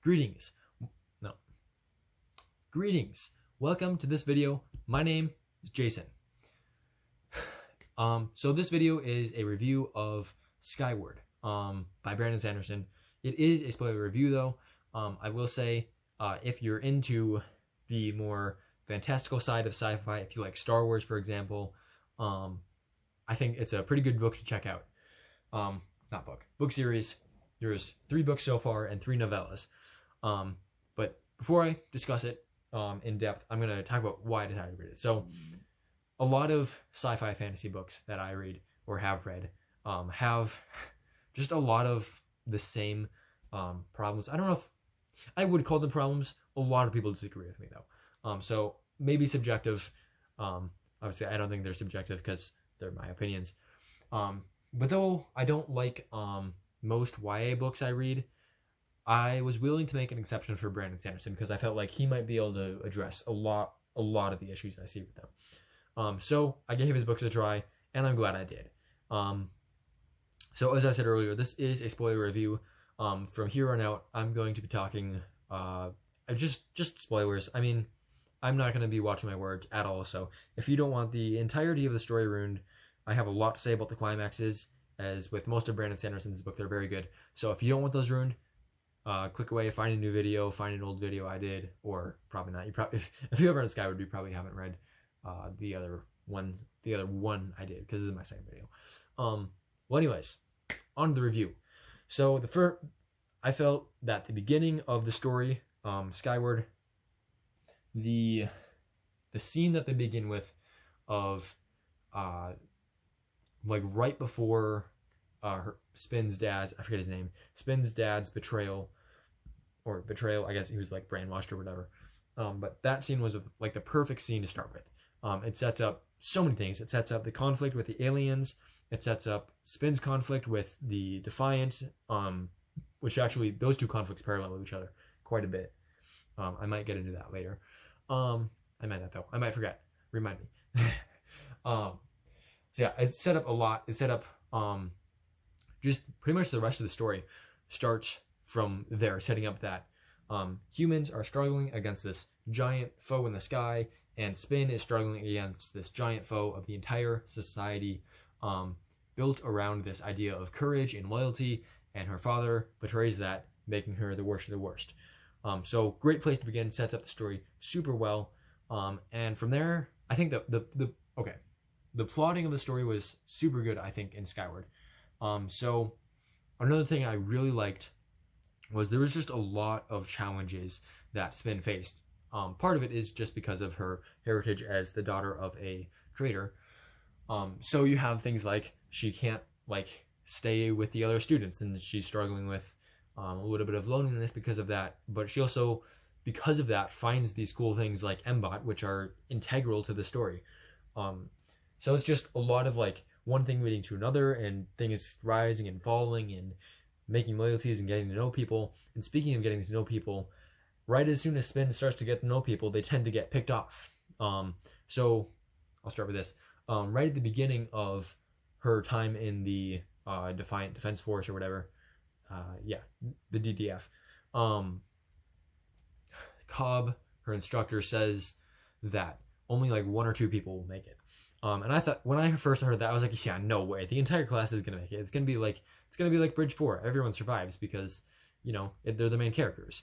Greetings. No. Greetings. Welcome to this video. My name is Jason. So this video is a review of Skyward by Sanderson. It is a spoiler review though. I will say if you're into the more fantastical side of sci-fi, if you like Star Wars, for example, I think it's a pretty good book to check out. Book series. There's 3 books so far and 3 novellas. But before I discuss it in depth, I'm going to talk about why I decided to read it. So a lot of sci-fi fantasy books that I read or have read have just a lot of the same problems. I don't know if I would call them problems. A lot of people disagree with me though. So maybe subjective. Obviously, I don't think they're subjective because they're my opinions. But though I don't like most YA books I read, I was willing to make an exception for Sanderson because I felt like he might be able to address a lot of the issues I see with them. So I gave his books a try, and I'm glad I did. So as I said earlier, this is a spoiler review. From here on out, I'm going to be talking just spoilers. I mean, I'm not going to be watching my words at all. So if you don't want the entirety of the story ruined, I have a lot to say about the climaxes. As with most of Sanderson's book, they're very good. So if you don't want those ruined, click away, find a new video, find an old video I did, or probably not. You probably, if you ever read Skyward, you probably haven't read the other one I did because this is my second video. Well, anyways, on to the review. So I felt that the beginning of the story, Skyward, the scene that they begin with, of like right before Spin's dad's, I forget his name, Spin's dad's betrayal, I guess he was like brainwashed or whatever. But that scene was like the perfect scene to start with. It sets up so many things. It sets up the conflict with the aliens. It sets up Spin's conflict with the Defiant, which actually those two conflicts parallel with each other quite a bit. I might get into that later. I might not though. I might forget. Remind me. So yeah, it's set up a lot. It's set up just pretty much the rest of the story starts from there, setting up that humans are struggling against this giant foe in the sky, and Spin is struggling against this giant foe of the entire society, built around this idea of courage and loyalty, and her father betrays that, making her the worst of the worst. So great place to begin, sets up the story super well, and from there, I think the plotting of the story was super good, I think, in Skyward. So another thing I really liked was there was just a lot of challenges that Spin faced. Part of it is just because of her heritage as the daughter of a trader. So you have things like she can't like stay with the other students, and she's struggling with a little bit of loneliness because of that. But she also, because of that, finds these cool things like Mbot, which are integral to the story. So it's just a lot of like one thing leading to another, and things rising and falling, and making loyalties and getting to know people. And speaking of getting to know people, right as soon as Spin starts to get to know people, they tend to get picked off. So I'll start with this. Right at the beginning of her time in the Defiant Defense Force or whatever, the DDF, Cobb, her instructor, says that only like 1 or 2 people will make it. And I thought, when I first heard that, I was like, yeah, no way. The entire class is gonna make it. It's gonna be like Bridge 4. Everyone survives because, they're the main characters.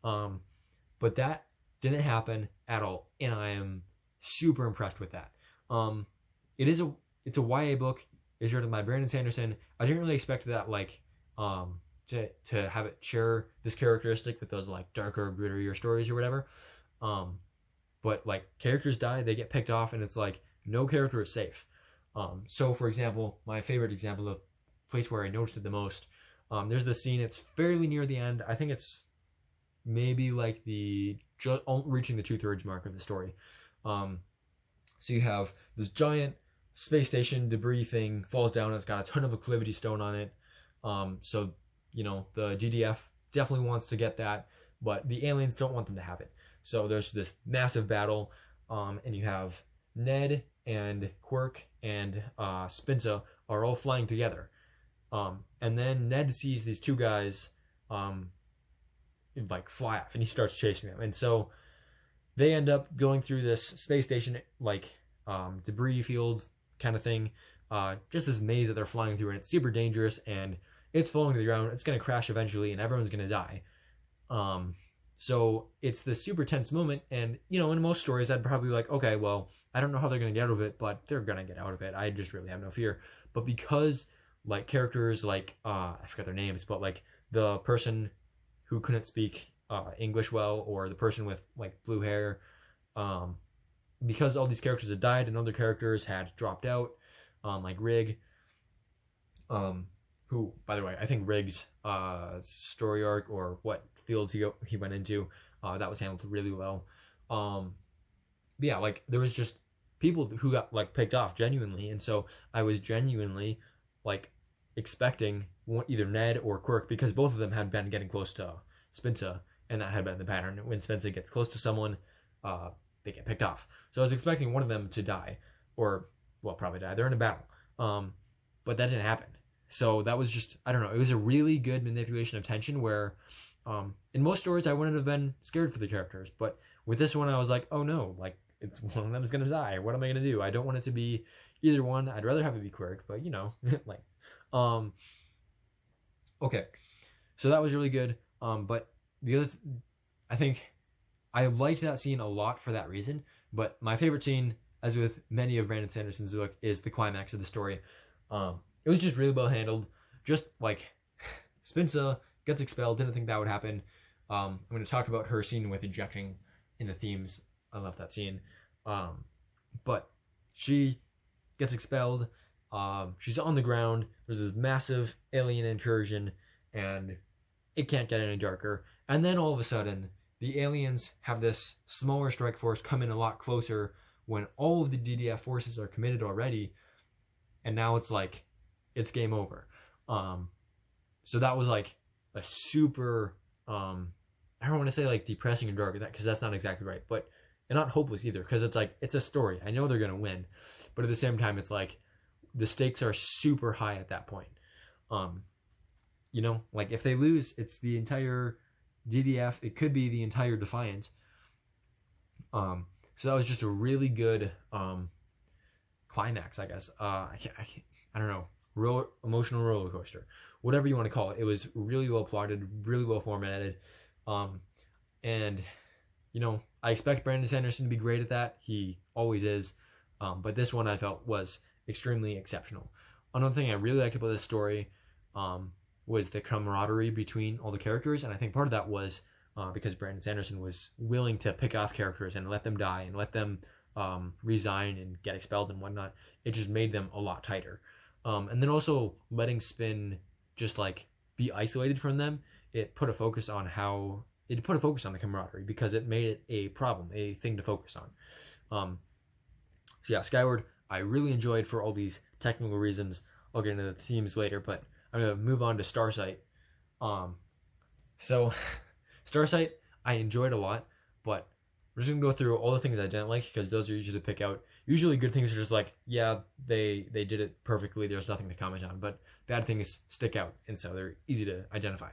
But that didn't happen at all, and I am super impressed with that. It's a YA book. It's written by Sanderson. I didn't really expect that, like, to have it share this characteristic with those like darker, grittier stories or whatever. But like characters die, they get picked off, and it's like no character is safe. So for example, my favorite example, the place where I noticed it the most, there's the scene. It's fairly near the end. I think it's maybe like reaching the 2/3 mark of the story. So you have this giant space station debris thing falls down. It's got a ton of acclivity stone on it. So the GDF definitely wants to get that, but the aliens don't want them to have it. So there's this massive battle, and you have Ned and Quirk and Spinza are all flying together. And then Ned sees these 2 guys like fly off, and he starts chasing them. And so they end up going through this space station, like debris fields kind of thing, just this maze that they're flying through, and it's super dangerous, and it's falling to the ground. It's going to crash eventually, and everyone's going to die. So it's this super tense moment, and in most stories I'd probably be like, okay, well, I don't know how they're going to get out of it, but they're going to get out of it. I just really have no fear. But because like characters like I forget their names, but like the person who couldn't speak English well, or the person with like blue hair, because all these characters had died and other characters had dropped out, like Rig, who, by the way, I think Rig's story arc, or what fields he went into, that was handled really well. Yeah, like there was just people who got like picked off genuinely, and so I was genuinely like expecting either Ned or Quirk, because both of them had been getting close to Spinza, and that had been the pattern. When Spinza gets close to someone, they get picked off. So I was expecting one of them to die, or well, probably die. They're in a battle, but that didn't happen. So that was just, I don't know, it was a really good manipulation of tension where in most stories I wouldn't have been scared for the characters, but with this one I was like, oh no, like it's one of them is gonna die. What am I gonna do? I don't want it to be either one. I'd rather have it be Quirk, but like okay, so that was really good. But the other I think I liked that scene a lot for that reason, but my favorite scene, as with many of Brandon Sanderson's book, is the climax of the story. It was just really well handled. Just like Spinza gets expelled, didn't think that would happen. I'm going to talk about her scene with ejecting in the themes. I love that scene. But she gets expelled. She's on the ground. There's this massive alien incursion, and it can't get any darker. And then all of a sudden, the aliens have this smaller strike force come in a lot closer when all of the DDF forces are committed already. And now it's like, it's game over. So that was like a super, I don't want to say like depressing and dark, because that's not exactly right, but and not hopeless either, because it's like, it's a story. I know they're going to win, but at the same time, it's like the stakes are super high at that point. Like if they lose, it's the entire DDF. It could be the entire Defiant. So that was just a really good climax, I guess. I don't know, emotional roller coaster, whatever you want to call it. It was really well plotted, really well formatted, and I expect Brandon Sanderson to be great at that. He always is, but this one I felt was extremely exceptional. Another thing I really liked about this story was the camaraderie between all the characters, and I think part of that was because Brandon Sanderson was willing to pick off characters and let them die and let them resign and get expelled and whatnot. It just made them a lot tighter. And then also letting Spin just like be isolated from them, it put a focus on the camaraderie, because it made it a problem, a thing to focus on. So yeah, Skyward, I really enjoyed for all these technical reasons. I'll get into the themes later, but I'm going to move on to Starsight. So Starsight, I enjoyed a lot, but we're just going to go through all the things I didn't like, because those are usually to pick out. Usually good things are just like, yeah, they did it perfectly, there's nothing to comment on, but bad things stick out, and so they're easy to identify.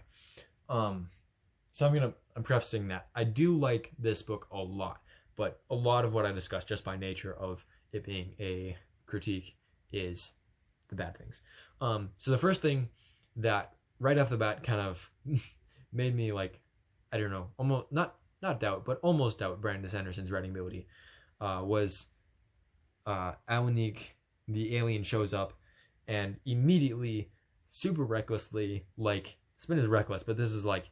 So I'm prefacing that I do like this book a lot, but a lot of what I discussed, just by nature of it being a critique, is the bad things. So the first thing that right off the bat kind of made me like, I don't know, almost not doubt, but almost doubt Brandon Sanderson's writing ability, was Alanique, the alien, shows up and immediately, super recklessly, like Spin is reckless, but this is like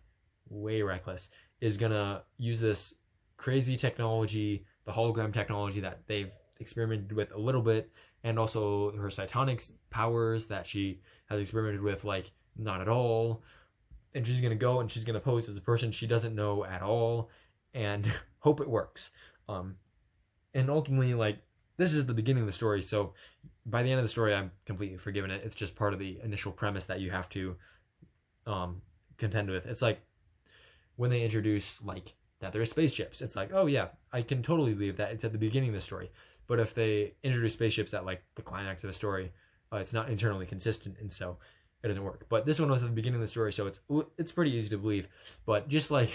way reckless, is gonna use this crazy technology, the hologram technology that they've experimented with a little bit, and also her Cytonic powers that she has experimented with, like, not at all. And she's gonna go and she's gonna pose as a person she doesn't know at all and hope it works. And ultimately, like, this is the beginning of the story, so by the end of the story I'm completely forgiven it. It's just part of the initial premise that you have to contend with. It's like when they introduce, like, that there are spaceships, it's like, oh yeah, I can totally believe that, it's at the beginning of the story. But if they introduce spaceships at like the climax of the story, it's not internally consistent, and so it doesn't work. But this one was at the beginning of the story, so it's pretty easy to believe. But just like,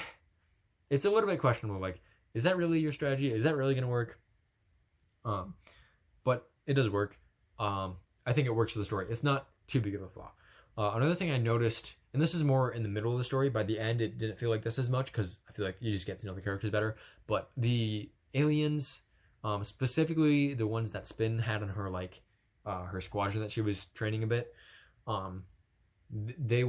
it's a little bit questionable. Like, is that really your strategy? Is that really going to work? But it does work. I think it works for the story. It's not too big of a flaw. Another thing I noticed, and this is more in the middle of the story, by the end it didn't feel like this as much because I feel like you just get to know the characters better. But the aliens, specifically the ones that Spin had on her, like her squadron that she was training a bit, they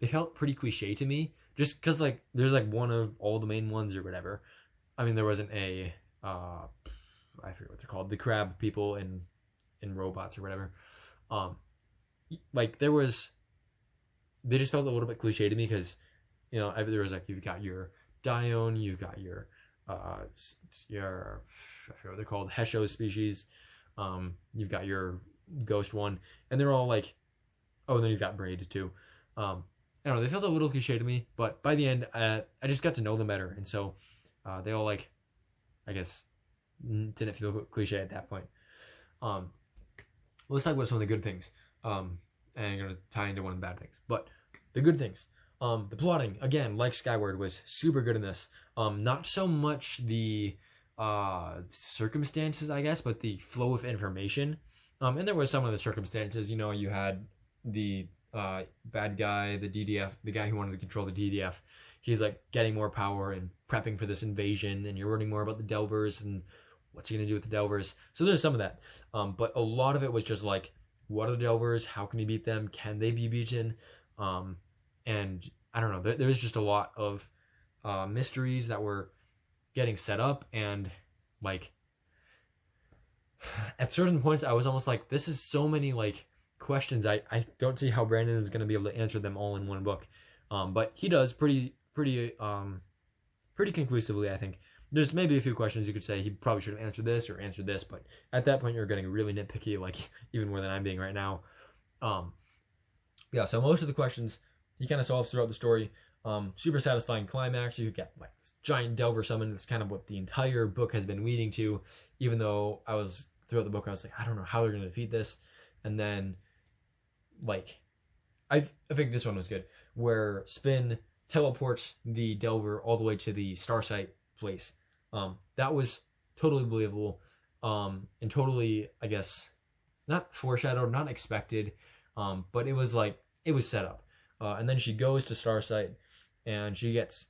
felt pretty cliche to me, just because like there's like one of all the main ones or whatever. I mean, there wasn't a I forget what they're called, the crab people in robots or whatever. Like they just felt a little bit cliche to me because, you know, there was like, you've got your Dione, you've got your I forget what they're called, Hesho species, you've got your ghost one, and they're all like, oh, and then you've got Braid too. I don't know, they felt a little cliche to me, but by the end, I just got to know them better, and so they all, like, I guess, didn't feel cliche at that point. Let's talk about some of the good things. And I'm going to tie into one of the bad things. But the good things. The plotting, again, like Skyward, was super good in this. Not so much the circumstances, I guess, but the flow of information. And there was some of the circumstances. You know, you had the bad guy, the DDF, the guy who wanted to control the DDF. He's like getting more power and prepping for this invasion, and you're learning more about the Delvers and what's he going to do with the Delvers. So there's some of that. But a lot of it was just like, what are the Delvers? How can he beat them? Can they be beaten? And I don't know. There was just a lot of mysteries that were getting set up, and like at certain points, I was almost like, this is so many like questions. I don't see how Brandon is going to be able to answer them all in one book. But he does pretty conclusively, I think. There's maybe a few questions you could say he probably should have answered this or answered this, but at that point you're getting really nitpicky, like even more than I'm being right now. Yeah, so most of the questions he kind of solves throughout the story. Super satisfying climax. You get like this giant Delver summon. That's kind of what the entire book has been leading to, even though throughout the book I was like, I don't know how they're going to defeat this. And then like I think this one was good, where Spin teleports the Delver all the way to the Starsight place. That was totally believable, and totally, I guess, not foreshadowed, not expected, but it was like, it was set up. And then she goes to Starsight, and she gets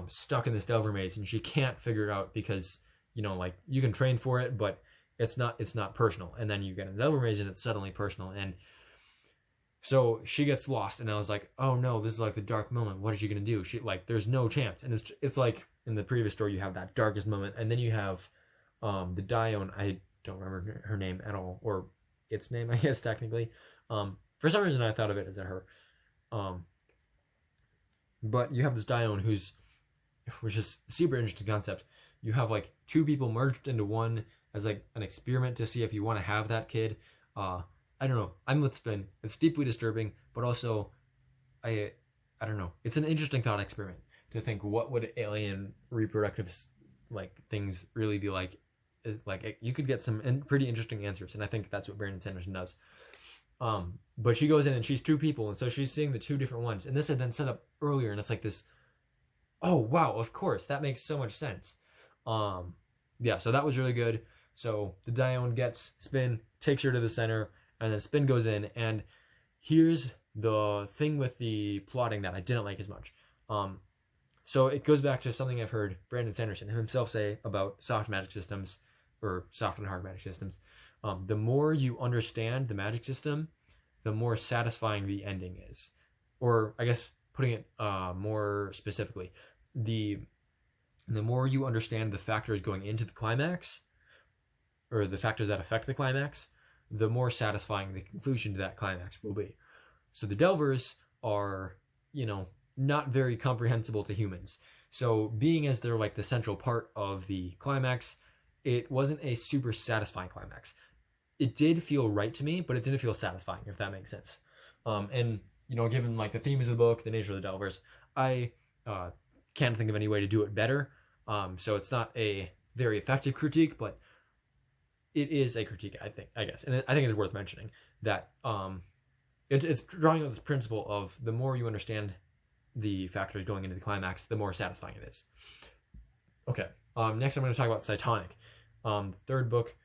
stuck in this Delver maze, and she can't figure it out because, you know, like, you can train for it, but it's not personal. And then you get in the Delver maze, and it's suddenly personal, and so she gets lost, and I was like, oh no, this is like the dark moment. What is she gonna do? She, like, there's no chance. And it's like in the previous story, you have that darkest moment, and then you have the Dione. I don't remember her name at all, or its name, I guess, technically. For some reason, I thought of it as a her. But you have this Dione which is a super interesting concept. You have like two people merged into one as like an experiment to see if you want to have that kid. I don't know. I'm with Spin. It's deeply disturbing, but also, I don't know. It's an interesting thought experiment to think, what would alien reproductive like things really be like? Is like, you could get some pretty interesting answers, and I think that's what Brandon Sanderson does. But she goes in and she's two people, and so she's seeing the two different ones, and this had been set up earlier, and it's like this. Oh wow! Of course, that makes so much sense. Yeah. So that was really good. So the Dione gets Spin, takes her to the center. And then Spin goes in, and here's the thing with the plotting that I didn't like as much. So it goes back to something I've heard Brandon Sanderson himself say about soft magic systems, or soft and hard magic systems. The more you understand the magic system, the more satisfying the ending is. Or I guess putting it more specifically, the more you understand the factors going into the climax, or the factors that affect the climax, the more satisfying the conclusion to that climax will be. So the Delvers are, you know, not very comprehensible to humans. So being as they're like the central part of the climax, it wasn't a super satisfying climax. It did feel right to me, but it didn't feel satisfying, if that makes sense. And, you know, given like the themes of the book, the nature of the Delvers, I can't think of any way to do it better. So it's not a very effective critique, but it is a critique, I guess. And I think it's worth mentioning that it's drawing out this principle of the more you understand the factors going into the climax, the more satisfying it is. Okay. Next I'm going to talk about Cytonic, the third book,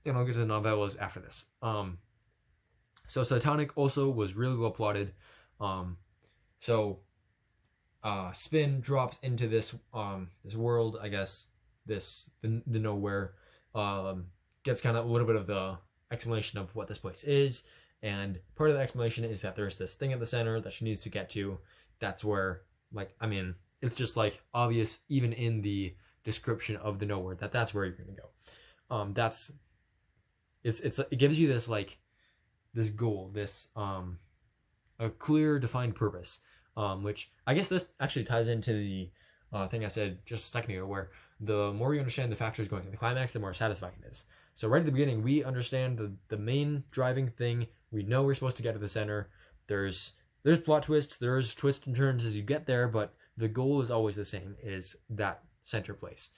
and I'll get to the novellas after this. So Cytonic also was really well plotted. Spin drops into this this world, I guess, the nowhere, gets kind of a little bit of the explanation of what this place is, and part of the explanation is that there's this thing at the center that she needs to get to. That's where, like, I mean, it's just like obvious even in the description of the nowhere that that's where you're gonna go. It gives you this, like, this goal, this a clear defined purpose, which I guess this actually ties into the thing I said just a second ago, where the more you understand the factors going in the climax, the more satisfying it is. So right at the beginning, we understand the main driving thing. We know we're supposed to get to the center. There's plot twists, there's twists and turns as you get there, but the goal is always the same, is that center place.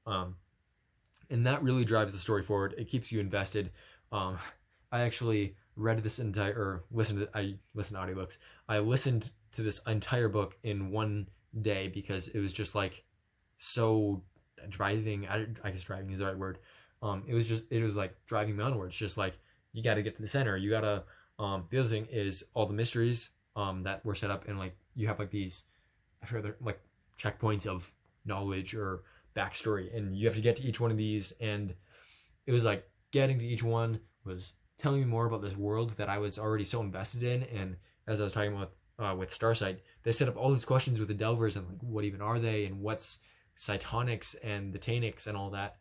And that really drives the story forward. It keeps you invested. I actually read this I listened to audiobooks. I listened to this entire book in one day because it was just like so driving. I guess driving is the right word. It was like driving me onwards. Just like, you got to get to the center. You gotta. The other thing is all the mysteries that were set up, and like you have like these, I forget, they're like checkpoints of knowledge or backstory, and you have to get to each one of these. And it was like getting to each one was telling me more about this world that I was already so invested in. And as I was talking about with Starsight, they set up all these questions with the Delvers, and like, what even are they, and what's Cytonics and the Tanics and all that.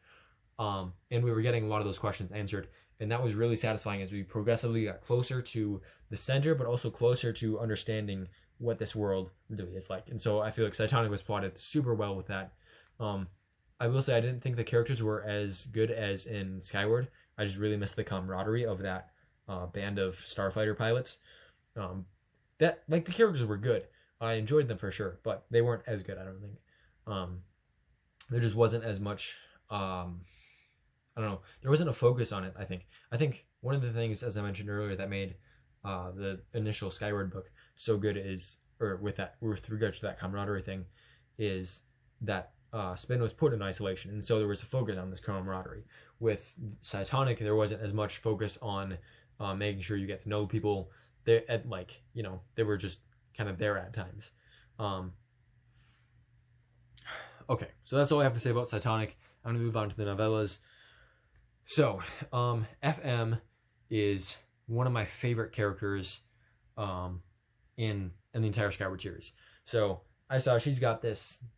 And we were getting a lot of those questions answered, and that was really satisfying as we progressively got closer to the center, but also closer to understanding what this world really is like. And so I feel like Cytonic was plotted super well with that. I will say I didn't think the characters were as good as in Skyward. I just really missed the camaraderie of that band of starfighter pilots. That, like, the characters were good. I enjoyed them for sure, but they weren't as good, I don't think. There just wasn't as much, I don't know, there wasn't a focus on it, I think. I think one of the things, as I mentioned earlier, that made the initial Skyward book so good is, or with regards to that camaraderie thing, is that Spin was put in isolation, and so there was a focus on this camaraderie. With Cytonic, there wasn't as much focus on making sure you get to know people. They, at, like, you know, they were just kind of there at times. Okay, so that's all I have to say about Cytonic. I'm going to move on to the novellas. So, FM is one of my favorite characters in the entire Skyward series. So, I saw she's got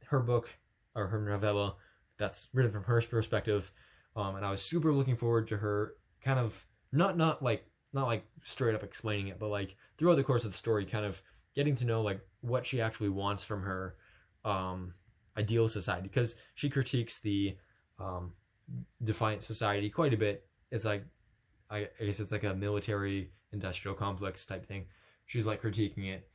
her book, or her novella, that's written from her perspective, and I was super looking forward to her kind of, not like straight up explaining it, but like throughout the course of the story, kind of getting to know like what she actually wants from her ideal society, because she critiques the Defiant society quite a bit. It's like, I guess it's like a military industrial complex type thing. She's like critiquing it,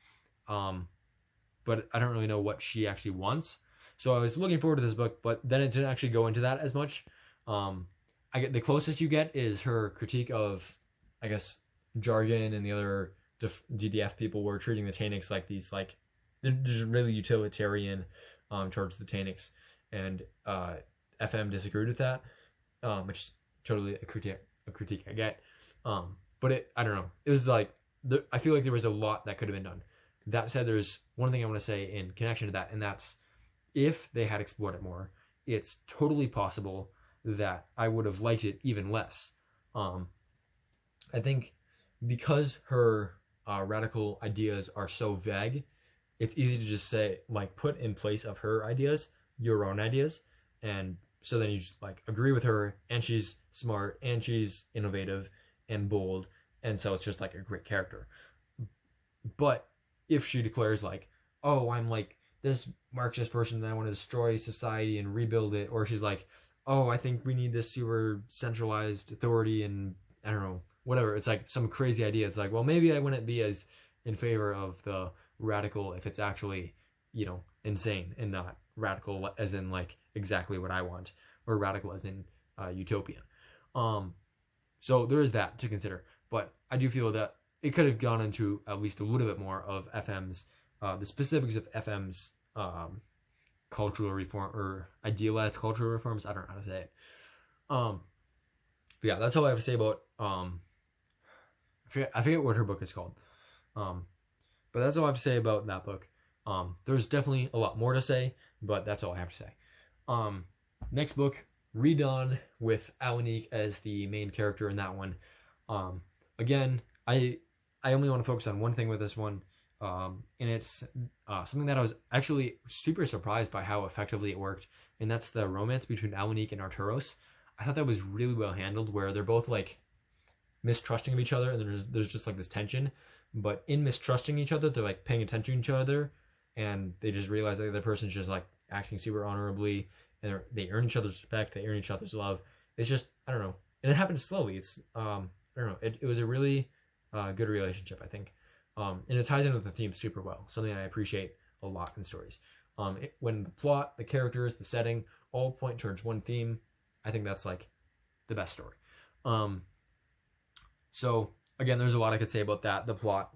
but I don't really know what she actually wants. So I was looking forward to this book, but then it didn't actually go into that as much. I get the closest you get is her critique of, I guess, Jargon and the other DDF people were treating the Tanics like these, like, they're just really utilitarian towards the Tanics, and FM disagreed with that, which is totally a critique I get. But I don't know. It was like, I feel like there was a lot that could have been done. That said, there's one thing I want to say in connection to that, and that's, if they had explored it more, it's totally possible that I would have liked it even less. I think because her radical ideas are so vague, it's easy to just say, like, put in place of her ideas your own ideas, and so then you just like agree with her, and she's smart, and she's innovative and bold, and so it's just like a great character. But if she declares like, oh, I'm like this Marxist person that I want to destroy society and rebuild it, or she's like, oh, I think we need this super centralized authority and I don't know, whatever, it's like some crazy idea. It's like, well, maybe I wouldn't be as in favor of the radical if it's actually, you know, insane, and not radical as in like exactly what I want, or radical as in utopian. So there is that to consider. But I do feel that it could have gone into at least a little bit more of FM's, the specifics of FM's cultural reform or idealized cultural reforms. I don't know how to say it. But yeah, that's all I have to say about I forget what her book is called. But that's all I have to say about that book. There's definitely a lot more to say, but that's all I have to say. Next book, Redawn, with Alanique as the main character in that one. Again, I only want to focus on one thing with this one, and it's something that I was actually super surprised by how effectively it worked, and that's the romance between Alanique and Arturos. I thought that was really well handled, where they're both like mistrusting of each other, and there's just like this tension, but in mistrusting each other, they're like paying attention to each other, and they just realize that the other person's just like acting super honorably, and they earn each other's respect, they earn each other's love. It's just, I don't know, and it happens slowly. It's I don't know, it was a really good relationship, I think, and it ties in with the theme super well, something I appreciate a lot in stories. When the plot, the characters, the setting all point towards one theme, I think that's like the best story. So again, there's a lot I could say about that, the plot,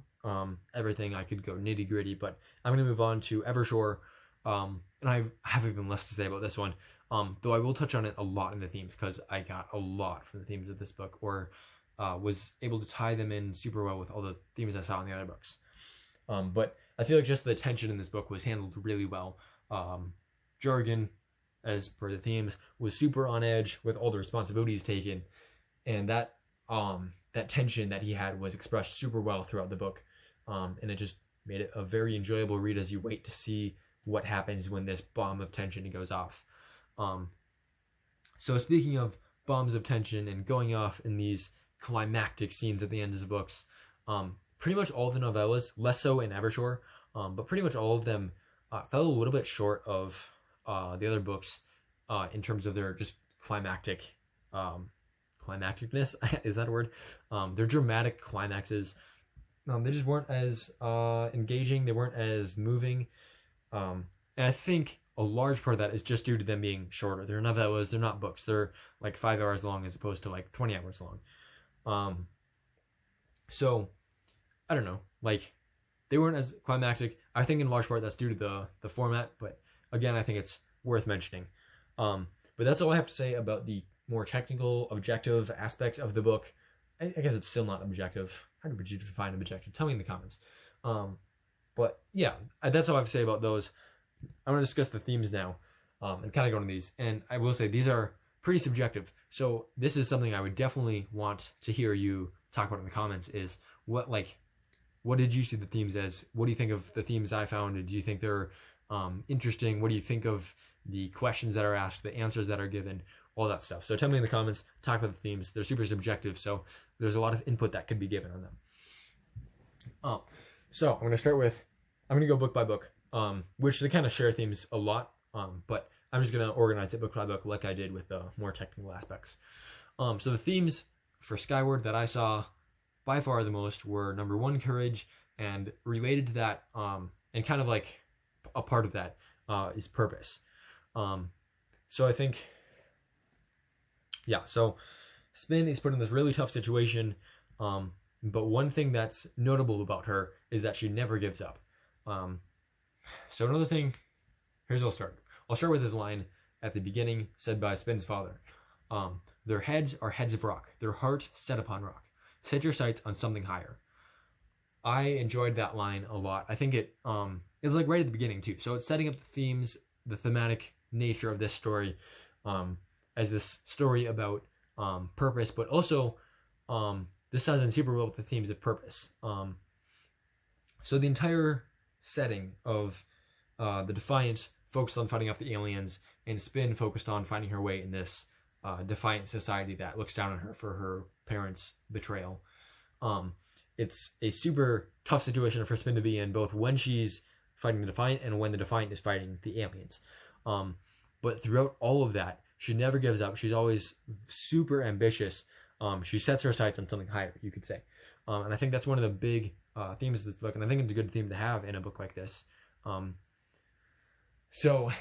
everything. I could go nitty gritty, but I'm going to move on to Evershore. And I have even less to say about this one, though I will touch on it a lot in the themes, because I got a lot from the themes of this book, or was able to tie them in super well with all the themes I saw in the other books. But I feel like just the tension in this book was handled really well. Jargon, as per the themes, was super on edge with all the responsibilities taken, and that tension that he had was expressed super well throughout the book, and it just made it a very enjoyable read as you wait to see what happens when this bomb of tension goes off. So speaking of bombs of tension and going off in these climactic scenes at the end of the books, pretty much all of the novellas, less so in Evershore, but pretty much all of them fell a little bit short of the other books in terms of their just climacticness. Is that a word? Their dramatic climaxes. They just weren't as engaging. They weren't as moving. And I think a large part of that is just due to them being shorter. They're novellas. They're not books. They're like 5 hours long as opposed to like 20 hours long. So I don't know. Like, they weren't as climactic. I think in large part that's due to the format. But again, I think it's worth mentioning. But that's all I have to say about the more technical, objective aspects of the book. I guess it's still not objective. How would you define objective? Tell me in the comments. But yeah, that's all I have to say about those. I'm going to discuss the themes now, and kind of go into these. And I will say these are pretty subjective. So this is something I would definitely want to hear you talk about in the comments, is what did you see the themes as? What do you think of the themes I found? Do you think they're interesting? What do you think of the questions that are asked, the answers that are given, all that stuff? So tell me in the comments, talk about the themes. They're super subjective, so there's a lot of input that could be given on them. So I'm going to start with, I'm going to go book by book, which they kind of share themes a lot, but I'm just going to organize it book by book like I did with the more technical aspects. So the themes for Skyward that I saw by far the most were, number one, courage, and related to that, and kind of like a part of that, is purpose. So I think, yeah, so Spin is put in this really tough situation, but one thing that's notable about her is that she never gives up. So another thing, here's where I'll start. I'll start with this line at the beginning said by Spin's father. Their heads are heads of rock, their heart set upon rock. Set your sights on something higher. I enjoyed that line a lot. I think it was like right at the beginning too. So it's setting up the themes, the thematic nature of this story, as this story about purpose, but also this ties in super well with the themes of purpose. So the entire setting of the Defiant focused on fighting off the aliens, and Spin focused on finding her way in this Defiant society that looks down on her for her parents' betrayal. It's a super tough situation for Spin to be in, both when she's fighting the Defiant and when the Defiant is fighting the aliens. But throughout all of that, she never gives up. She's always super ambitious. She sets her sights on something higher, you could say. And I think that's one of the big themes of this book, and I think it's a good theme to have in a book like this. So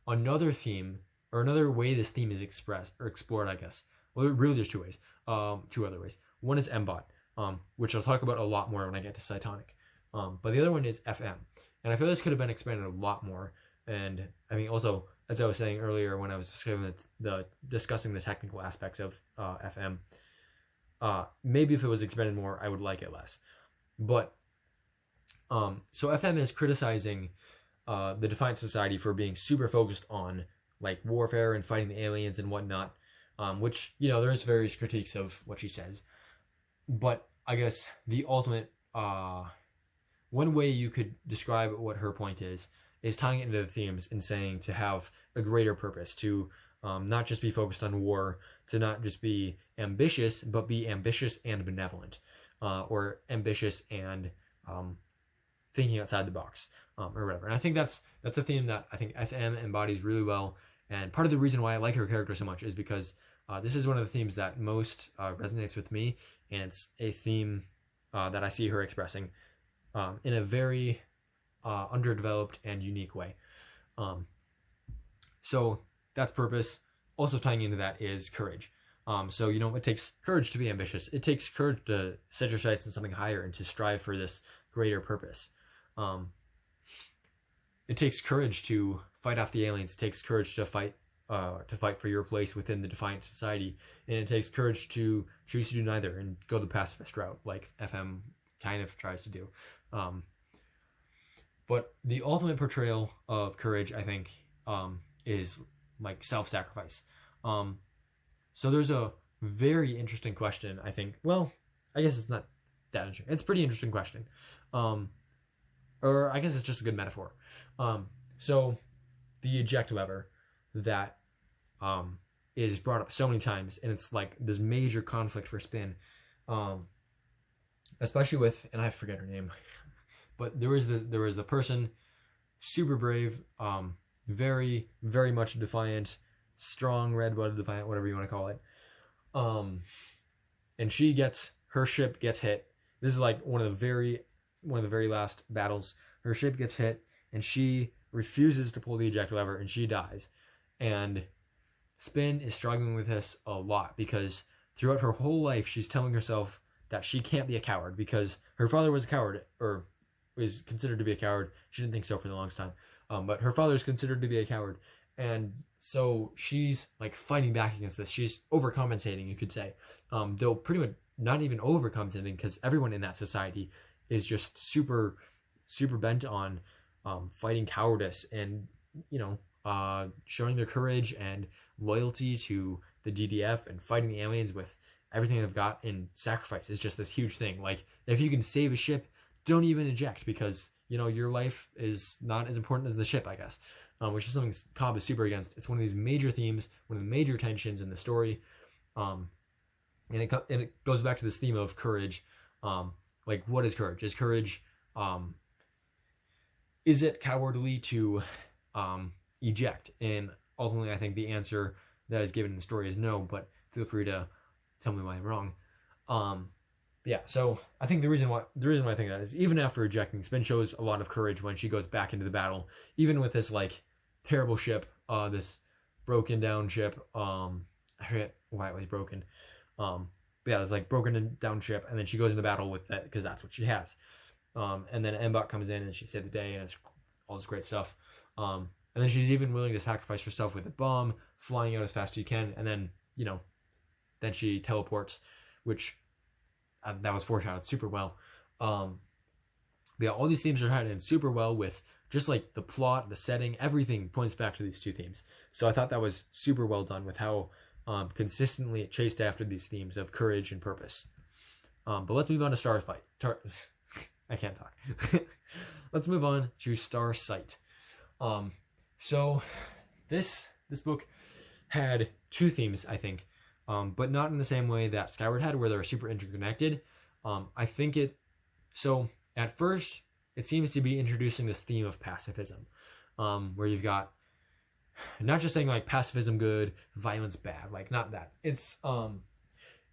another theme, or another way this theme is expressed or explored, I guess. Well, really there's two ways. Two other ways. One is Mbot. which I'll talk about a lot more when I get to Cytonic. But the other one is FM, and I feel this could have been expanded a lot more. And I mean, also, as I was saying earlier when I was discussing the technical aspects of FM, maybe if it was expanded more, I would like it less. But so FM is criticizing the Defiant Society for being super focused on like warfare and fighting the aliens and whatnot, which, you know, there's various critiques of what she says. But I guess the ultimate, one way you could describe what her point is tying it into the themes and saying to have a greater purpose, to not just be focused on war, to not just be ambitious, but be ambitious and benevolent, or ambitious and thinking outside the box, or whatever. And I think that's a theme that I think FM embodies really well. And part of the reason why I like her character so much is because this is one of the themes that most resonates with me, and it's a theme that I see her expressing in a very underdeveloped and unique way. So that's purpose. Also tying into that is courage. So, you know, it takes courage to be ambitious. It takes courage to set your sights on something higher and to strive for this greater purpose. It takes courage to fight off the aliens. It takes courage to fight for your place within the Defiant Society. And it takes courage to choose to do neither and go the pacifist route, like FM kind of tries to do. But the ultimate portrayal of courage, I think, is like self-sacrifice. So there's a very interesting question, I think. Well, I guess it's not that interesting. It's a pretty interesting question. Or I guess it's just a good metaphor. So the eject lever that is brought up so many times, and it's like this major conflict for Spin, especially with, and I forget her name, but there was a person, super brave, very, very much defiant, strong, red-blooded defiant, whatever you want to call it. And her ship gets hit. This is like one of the very last battles. Her ship gets hit, and she refuses to pull the eject lever, and she dies. And Spin is struggling with this a lot, because throughout her whole life, she's telling herself that she can't be a coward, because her father was a coward, or is considered to be a coward. She didn't think so for the longest time. But her father is considered to be a coward. And so she's like fighting back against this. She's overcompensating, you could say. Though pretty much not even overcompensating, because everyone in that society is just super, super bent on fighting cowardice and, you know, showing their courage and loyalty to the DDF and fighting the aliens with everything they've got. And sacrifice is just this huge thing. Like, if you can save a ship, don't even eject, because, you know, your life is not as important as the ship, I guess. Which is something Cobb is super against. It's one of these major themes, one of the major tensions in the story. And it goes back to this theme of courage. Like, what is courage? Is courage, is it cowardly to eject? And ultimately, I think the answer that is given in the story is no, but feel free to tell me why I'm wrong. Yeah, so I think the reason why I think that is, even after ejecting, Spin shows a lot of courage when she goes back into the battle, even with this like terrible ship, this broken down ship. I forget why it was broken. But yeah, it's like broken down ship, and then she goes into battle with that because that's what she has. And then Mbot comes in and she saved the day, and it's all this great stuff. And then she's even willing to sacrifice herself with a bomb, flying out as fast as she can, and then, you know, then she teleports, which that was foreshadowed super well. But yeah, all these themes are tied in super well with just like the plot, the setting, everything points back to these two themes. So I thought that was super well done with how consistently it chased after these themes of courage and purpose. But let's move on to Starsight. I can't talk. Let's move on to Starsight. So this book had two themes, I think, but not in the same way that Skyward had, where they're super interconnected. I think so at first, it seems to be introducing this theme of pacifism, where you've got not just saying like pacifism good, violence bad, like not that. It's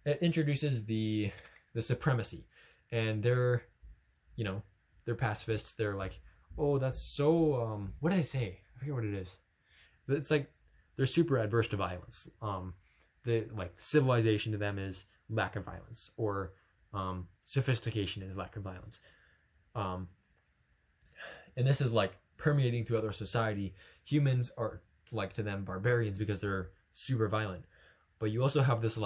it introduces the supremacy, and they're pacifists. They're like, oh, that's so what did I say? I forget what it is. It's like they're super adverse to violence. The like civilization to them is lack of violence, or Sophistication is lack of violence. Um, and this is like permeating through other society. Humans are, like, to them, barbarians because they're super violent. But you also have this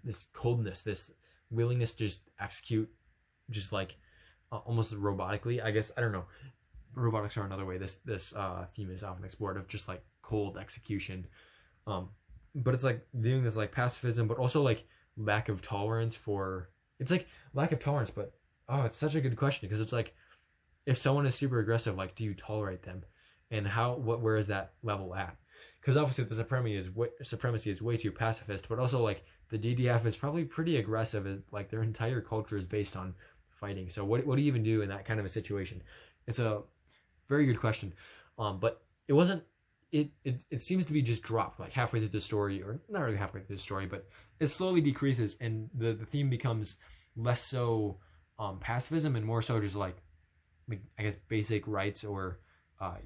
this coldness, this willingness to just execute, just like almost robotically. I guess, I don't know. Robotics are another way this theme is often explored, of just like cold execution. But it's like doing this like pacifism, but also like lack of tolerance for. It's like lack of tolerance, but it's such a good question, because it's like, if someone is super aggressive, like, do you tolerate them, and where is that level at? Because obviously the supremacy is way too pacifist, but also like the DDF is probably pretty aggressive. Like, their entire culture is based on fighting. So what do you even do in that kind of a situation? It's a very good question. But it wasn't. It seems to be just dropped like halfway through the story, or not really halfway through the story, but it slowly decreases, and the theme becomes less so pacifism and more so just like I guess basic rights, or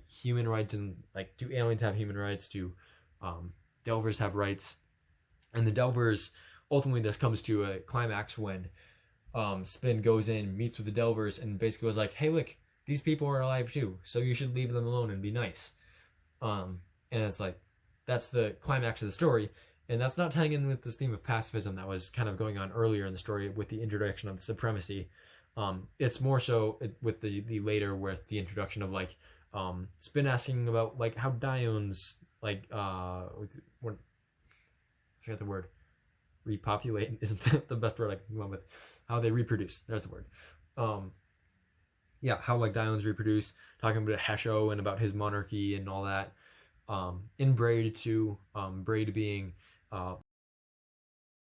human rights, and like, do aliens have human rights? Do Delvers have rights? And the Delvers, ultimately this comes to a climax when Spin goes in, meets with the Delvers, and basically was like, hey, look, these people are alive too, so you should leave them alone and be nice. And it's like, that's the climax of the story, and that's not tying in with this theme of pacifism that was kind of going on earlier in the story with the introduction of the Supremacy. It's more so with the later, with the introduction of like Spin asking about like how Diones like what, I forget the word, repopulate isn't the best word I can come up with, how they reproduce, there's the word. How like Diones reproduce, talking about Hesho and about his monarchy and all that. In Braid too, Braid being